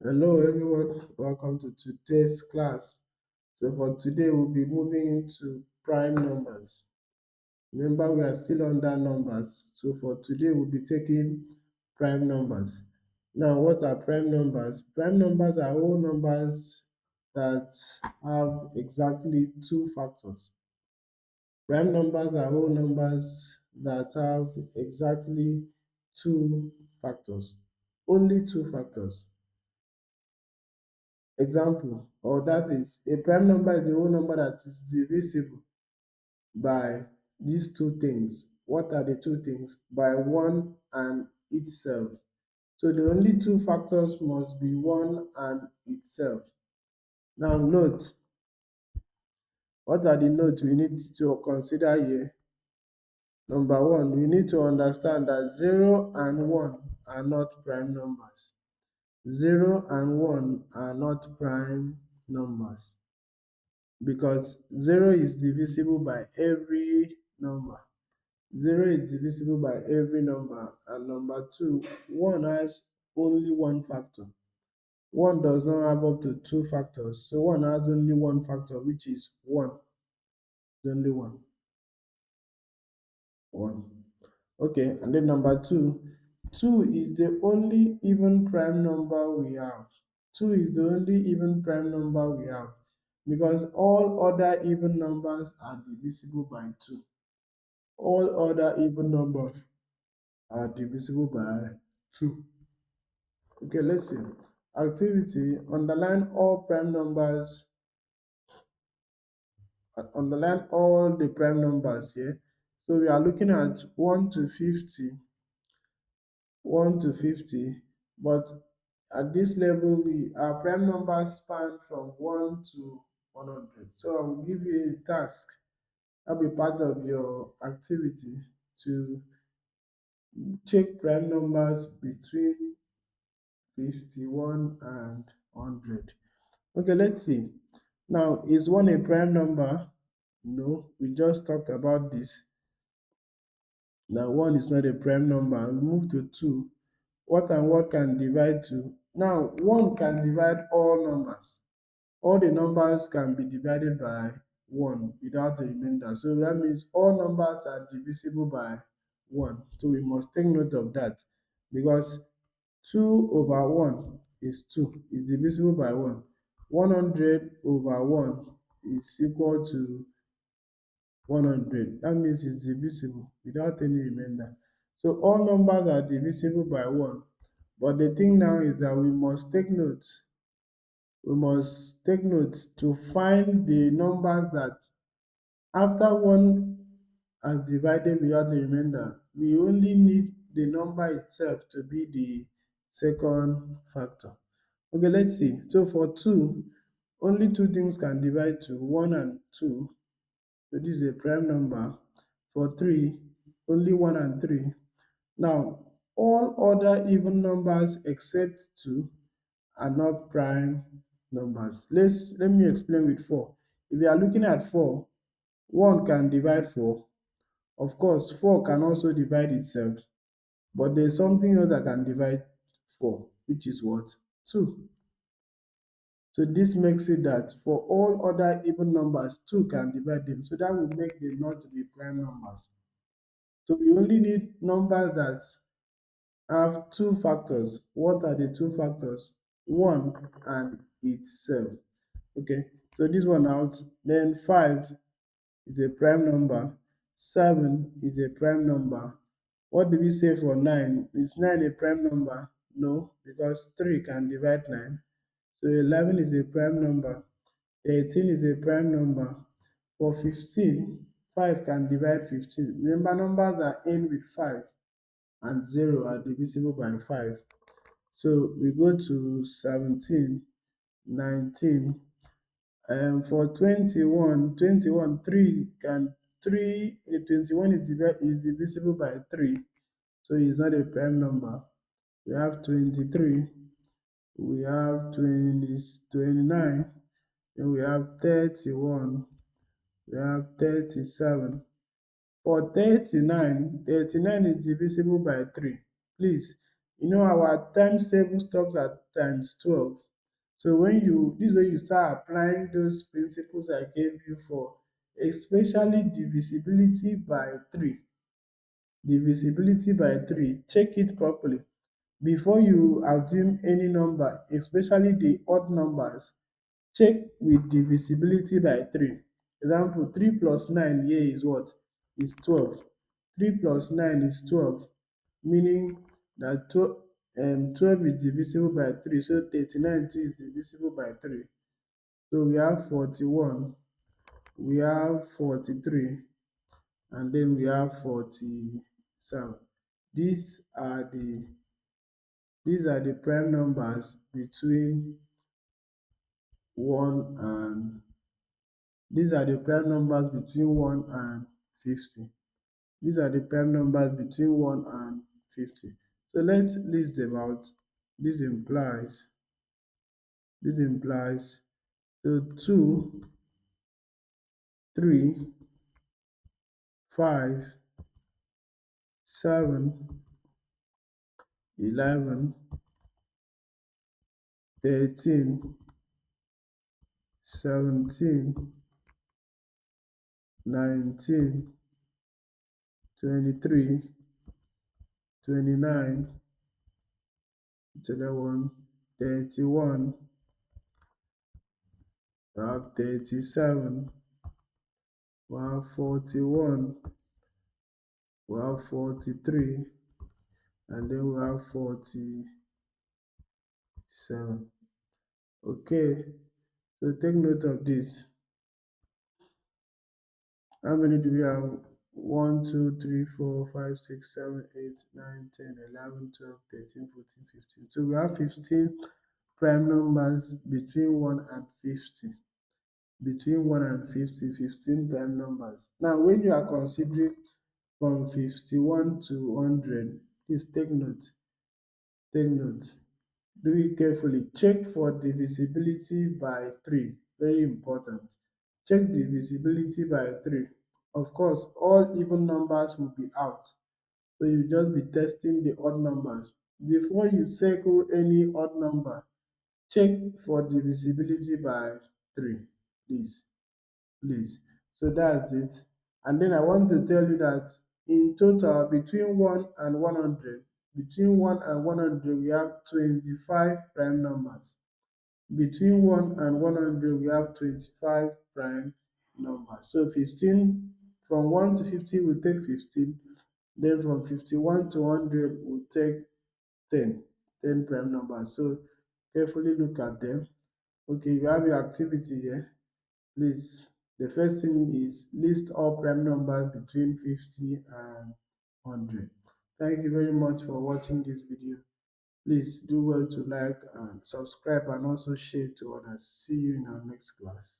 Hello everyone, welcome to today's class. So for today we'll be moving into prime numbers. Remember we are still under numbers. So for today we'll be taking prime numbers. Now what are prime numbers? Prime numbers are whole numbers that have exactly two factors. Prime numbers are whole numbers that have exactly two factors. Only two factors. Example, or that is, a prime number is a whole number that is divisible by these two things. What are the two things? By 1 and itself. So the only two factors must be 1 and itself. Now note, what are the notes we need to consider here? Number one, we need to understand that 0 and 1 are not prime numbers. 0 and 1 are not prime numbers, because 0 is divisible by every number. 0 is divisible by every number. And number two, 1 has only one factor. 1 does not have up to two factors. So 1 has only one factor, which is 1. It's only 1. 1. Okay, and then number two, 2 is the only even prime number we have. 2 is the only even prime number we have, because all other even numbers are divisible by 2. All other even numbers are divisible by 2. Okay, let's see. Activity, underline all prime numbers, underline all the prime numbers here. So we are looking at 1 to 50, 1 to 50, but at this level, our prime numbers span from 1 to 100. So I will give you a task. That'll be part of your activity to check prime numbers between 51 and 100. Okay, let's see. Now, is 1 a prime number? No, we just talked about this. Now, 1 is not a prime number. We move to 2. What and what can divide 2? Now, 1 can divide all numbers. All the numbers can be divided by 1 without a remainder. So that means all numbers are divisible by 1. So we must take note of that, because 2 over 1 is 2, is divisible by 1. 100 over 1 is equal to 100. That means it's divisible without any remainder. So all numbers are divisible by 1. But the thing now is that we must take note to find the numbers that after 1 has divided without a remainder, we only need the number itself to be the second factor. Okay, let's see. So for 2, only two things can divide to 1 and 2. So this is a prime number. For 3, only 1 and 3. Now, all other even numbers except 2 are not prime numbers. Let me explain with 4. If you are looking at 4, 1 can divide 4. Of course, 4 can also divide itself, but there's something else that can divide 4, which is what? 2. So this makes it that for all other even numbers, 2 can divide them. So that will make them not to be prime numbers. So we only need numbers that have two factors. What are the two factors? 1 and itself. Okay, so this one out. Then 5 is a prime number. 7 is a prime number. What do we say for 9? Is 9 a prime number? No, because 3 can divide 9. So 11 is a prime number. 18 is a prime number. For 15, 5 can divide 15. Remember, numbers that end with 5 and 0 are divisible by 5. So we go to 17, 19. For 21, 3 can 3 21 is divisible by 3, so it's not a prime number. We have 23, we have 29, then we have 31, we have 37. For 39 is divisible by 3. Please, Our times table stops at times 12. So this way you start applying those principles I gave you for especially divisibility by 3, check it properly before you assume any number, especially the odd numbers. Check with divisibility by 3. Example, 3 plus 9 here is what? Is 12. 3 plus 9 is 12, meaning that 12 is divisible by 3, so 39 too is divisible by 3. So we have 41, we have 43, and then we have 47. These are the prime numbers between 1 and these are the prime numbers between 1 and 50. These are the prime numbers between 1 and 50. So let's list them out. This implies this implies so 2, 3, 5, 7, 11, 13, 17, 19, 23, 29, 21, 31, we have 37, we have 41, we have 43, and then we have 47. Okay, so take note of this. How many do we have? 1, 2, 3, 4, 5, 6, 7, 8, 9, 10, 11, 12, 13, 14, 15. So we have 15 prime numbers between 1 and 50. Between 1 and 50, 15 prime numbers. Now, when you are considering from 51 to 100, please take note. Take note. Do it carefully. Check for divisibility by 3. Very important. Check divisibility by 3. Of course, all even numbers will be out. So you just be testing the odd numbers. Before you circle any odd number, check for divisibility by 3. Please. Please. So that's it. And then I want to tell you that in total, between 1 and 100, between 1 and 100, we have 25 prime numbers. Between 1 and 100, we have 25 prime numbers. So 15, from 1 to 50, we take 15. Then from 51 to 100, we take 10 prime numbers. So carefully look at them. Okay, you have your activity here. Please, the first thing is list all prime numbers between 50 and 100. Thank you very much for watching this video. Please do well to like and subscribe and also share to others. See you in our next class.